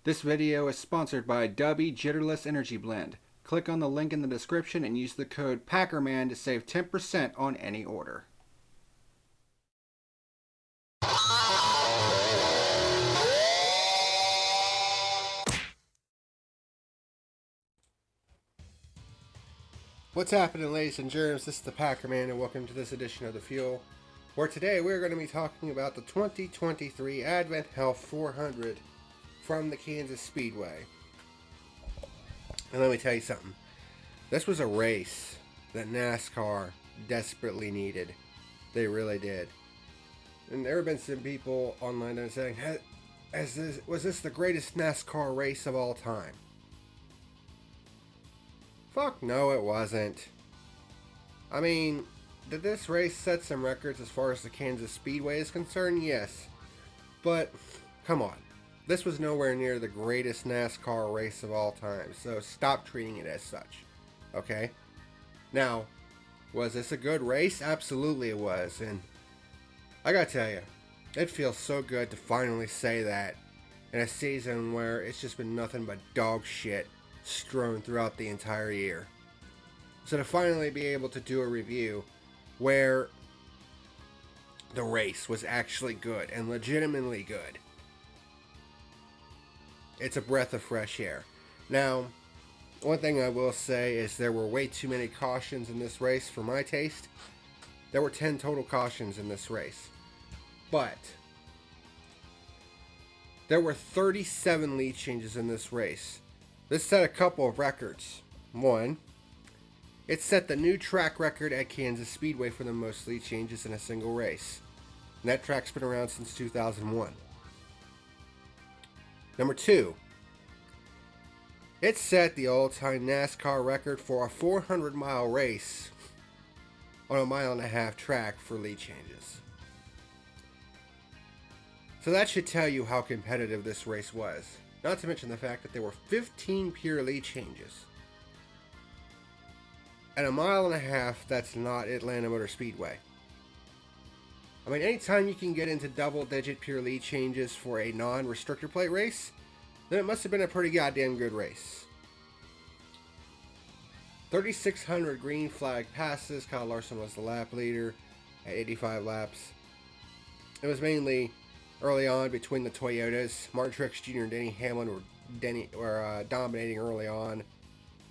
This video is sponsored by Dubby Jitterless Energy Blend. Click on the link in the description and use the code PACKERMAN to save 10% on any order. What's happening, ladies and germs? This is the Packerman, and welcome to this edition of The Fuel, where today we're going to be talking about the 2023 AdventHealth 400 from the Kansas Speedway. And let me tell you something. This was a race that NASCAR desperately needed. They really did. And there have been some people online that are saying, was this the greatest NASCAR race of all time? Fuck no, it wasn't. I mean, did this race set some records as far as the Kansas Speedway is concerned? Yes. But, come on. This was nowhere near the greatest NASCAR race of all time, so stop treating it as such. Okay? Now, was this a good race? Absolutely it was, and I gotta tell you, it feels so good to finally say that in a season where it's just been nothing but dog shit strewn throughout the entire year. So to finally be able to do a review where the race was actually good and legitimately good, it's a breath of fresh air. Now, one thing I will say is there were way too many cautions in this race for my taste. There were 10 total cautions in this race. But there were 37 lead changes in this race. This set a couple of records. One, it set the new track record at Kansas Speedway for the most lead changes in a single race. And that track's been around since 2001. Number two, it set the all-time NASCAR record for a 400-mile race on a 1.5-mile track for lead changes. So that should tell you how competitive this race was. Not to mention the fact that there were 15 pure lead changes. At a 1.5 miles, that's not Atlanta Motor Speedway. I mean, anytime you can get into double-digit pure lead changes for a non-restrictor plate race, then it must have been a pretty goddamn good race. 3,600 green flag passes. Kyle Larson was the lap leader at 85 laps. It was mainly early on between the Toyotas. Martin Truex Jr. and Denny Hamlin were dominating early on.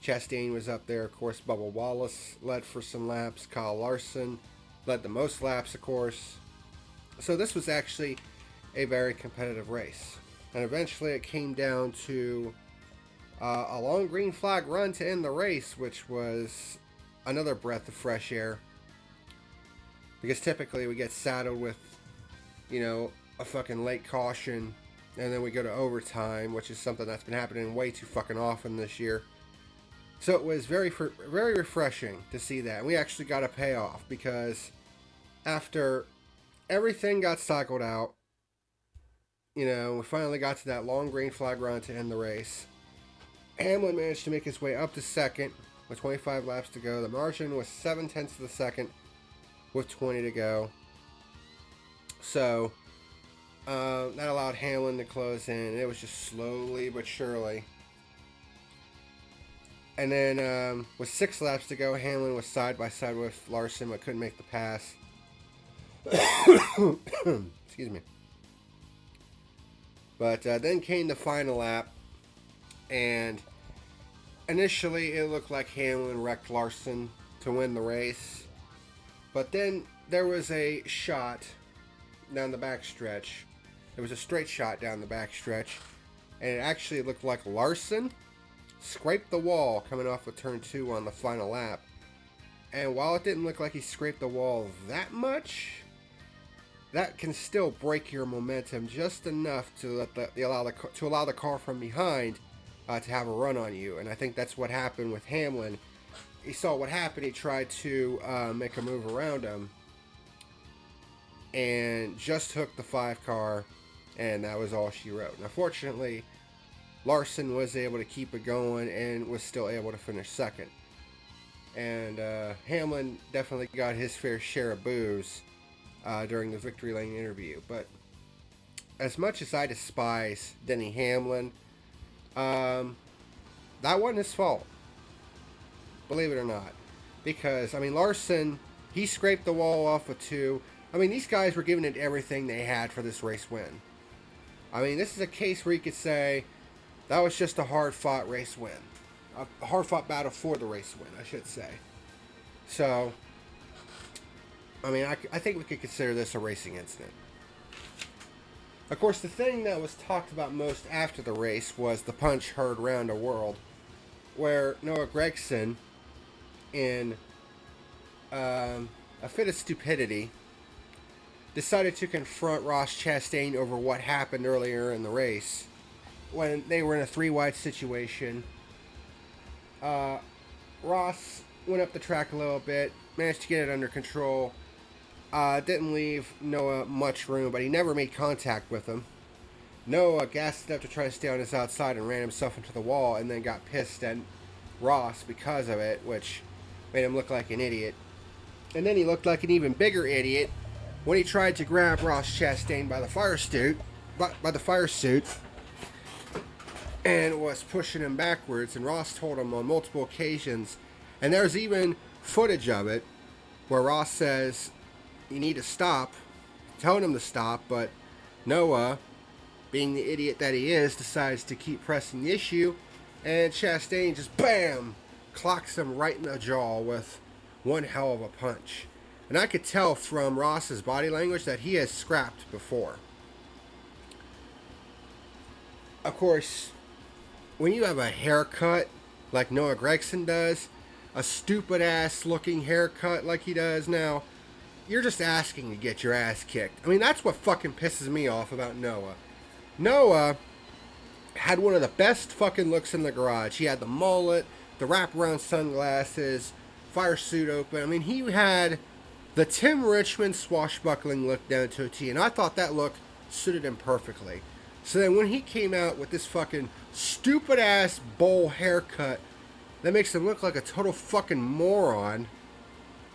Chastain was up there, of course. Bubba Wallace led for some laps. Kyle Larson led the most laps, of course. So this was actually a very competitive race. And eventually it came down to a long green flag run to end the race, which was another breath of fresh air. Because typically we get saddled with, a fucking late caution, and then we go to overtime, which is something that's been happening way too fucking often this year. So it was very refreshing to see that. And we actually got a payoff, because after everything got cycled out, we finally got to that long green flag run to end the race. Hamlin managed to make his way up to second with 25 laps to go. The margin was 0.7 of a second with 20 to go. So that allowed Hamlin to close in. It was just slowly but surely. And then with 6 laps to go, Hamlin was side by side with Larson, but couldn't make the pass. Excuse me. But then came the final lap, and initially it looked like Hamlin wrecked Larson to win the race. But then there was a shot down the backstretch. There was a straight shot down the backstretch, and it actually looked like Larson scraped the wall coming off of turn 2 on the final lap. And while it didn't look like he scraped the wall that much, that can still break your momentum just enough to allow the car from behind to have a run on you. And I think that's what happened with Hamlin. He saw what happened. He tried to make a move around him and just hooked the 5 car, and that was all she wrote. Now, fortunately, Larson was able to keep it going and was still able to finish second. And Hamlin definitely got his fair share of boos during the victory lane interview. But as much as I despise Denny Hamlin, That wasn't his fault, believe it or not. Because, I mean, Larson, he scraped the wall off of 2. I mean, these guys were giving it everything they had for this race win. I mean, this is a case where you could say that was just a hard-fought race win. A hard-fought battle for the race win, I should say. So, I mean, I think we could consider this a racing incident. Of course, the thing that was talked about most after the race was the punch heard round the world, where Noah Gragson, in a fit of stupidity, decided to confront Ross Chastain over what happened earlier in the race when they were in a 3-wide situation. Ross went up the track a little bit, managed to get it under control. Didn't leave Noah much room, but he never made contact with him. Noah gassed up to try to stay on his outside and ran himself into the wall, and then got pissed at Ross because of it, which made him look like an idiot. And then he looked like an even bigger idiot when he tried to grab Ross Chastain by the fire suit, and was pushing him backwards. And Ross told him on multiple occasions, and there's even footage of it, where Ross says, "You need to stop," telling him to stop, but Noah, being the idiot that he is, decides to keep pressing the issue, and Chastain just BAM! Clocks him right in the jaw with one hell of a punch. And I could tell from Ross's body language that he has scrapped before. Of course, when you have a haircut like Noah Gragson does, a stupid ass looking haircut like he does now, you're just asking to get your ass kicked. I mean, that's what fucking pisses me off about Noah. Noah had one of the best fucking looks in the garage. He had the mullet, the wraparound sunglasses, fire suit open. I mean, he had the Tim Richmond swashbuckling look down to a T, and I thought that look suited him perfectly. So then when he came out with this fucking stupid ass bowl haircut that makes him look like a total fucking moron,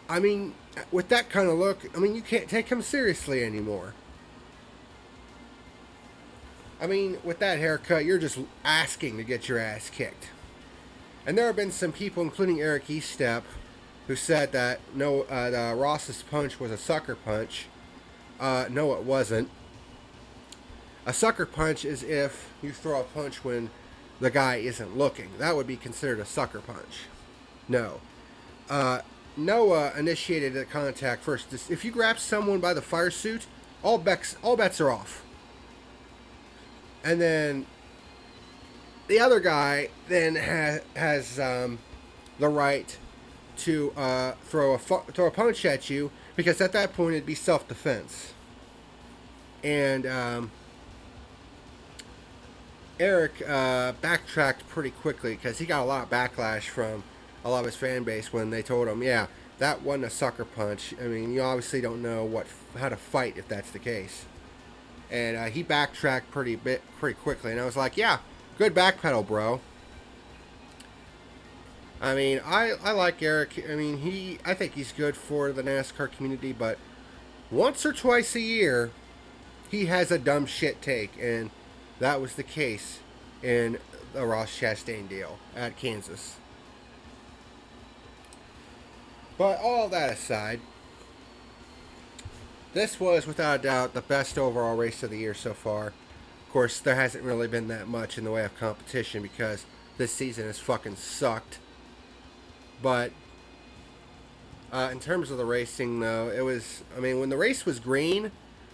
I mean, with that kind of look, I mean, you can't take him seriously anymore. I mean, with that haircut, you're just asking to get your ass kicked. And there have been some people, including Eric Estep, who said that Ross's punch was a sucker punch. No, it wasn't. A sucker punch is if you throw a punch when the guy isn't looking. That would be considered a sucker punch. No. Noah initiated the contact first. If you grab someone by the fire suit, all bets are off. And then the other guy then has the right to throw a punch at you, because at that point it'd be self-defense. And Eric backtracked pretty quickly because he got a lot of backlash from a lot of his fan base when they told him, yeah, that wasn't a sucker punch. I mean, you obviously don't know how to fight if that's the case. And he backtracked pretty quickly, and I was like, yeah, good backpedal, bro. I mean, I like Eric. I mean, I think he's good for the NASCAR community, but once or twice a year, he has a dumb shit take, and that was the case in the Ross Chastain deal at Kansas. But all that aside, this was without a doubt the best overall race of the year so far. Of course, there hasn't really been that much in the way of competition because this season has fucking sucked. But in terms of the racing, though, it was, I mean, when the race was green,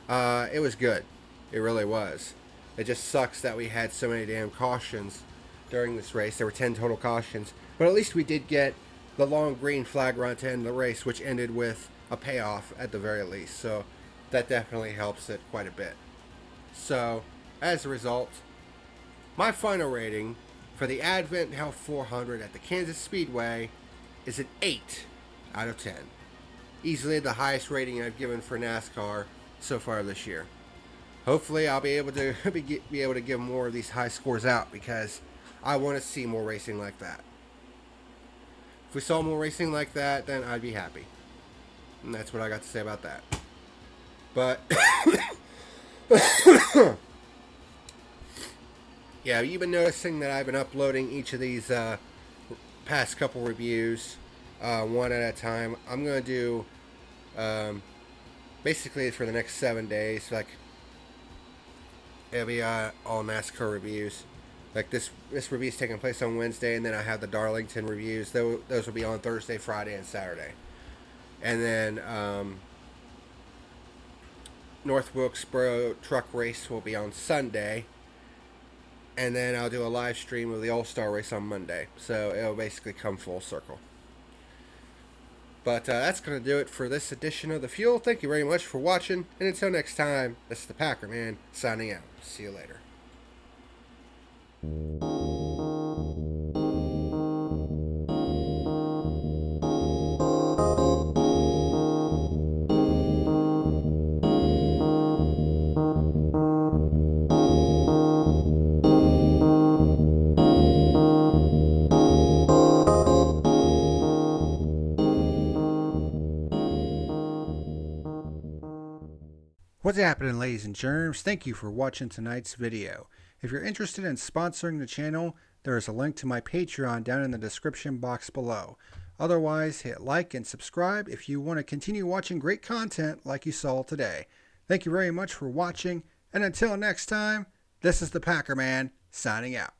it was good. It really was. It just sucks that we had so many damn cautions during this race. There were 10 total cautions. But at least we did get the long green flag run to end the race, which ended with a payoff at the very least. So that definitely helps it quite a bit. So, as a result, my final rating for the AdventHealth 400 at the Kansas Speedway is an 8 out of 10. Easily the highest rating I've given for NASCAR so far this year. Hopefully I'll be able to give more of these high scores out because I want to see more racing like that. If we saw more racing like that, then I'd be happy. And that's what I got to say about that. But Yeah, you've been noticing that I've been uploading each of these past couple reviews one at a time. I'm going to do basically for the next 7 days. Like, it'll be all NASCAR reviews. Like this review is taking place on Wednesday, and then I have the Darlington reviews. Those will be on Thursday, Friday, and Saturday. And then North Wilkesboro Truck Race will be on Sunday. And then I'll do a live stream of the All-Star Race on Monday. So it'll basically come full circle. But that's going to do it for this edition of The Fuel. Thank you very much for watching. And until next time, this is the Packer Man signing out. See you later. What's happening, ladies and germs? Thank you for watching tonight's video. If you're interested in sponsoring the channel, there is a link to my Patreon down in the description box below. Otherwise, hit like and subscribe if you want to continue watching great content like you saw today. Thank you very much for watching, and until next time, this is the Packer Man signing out.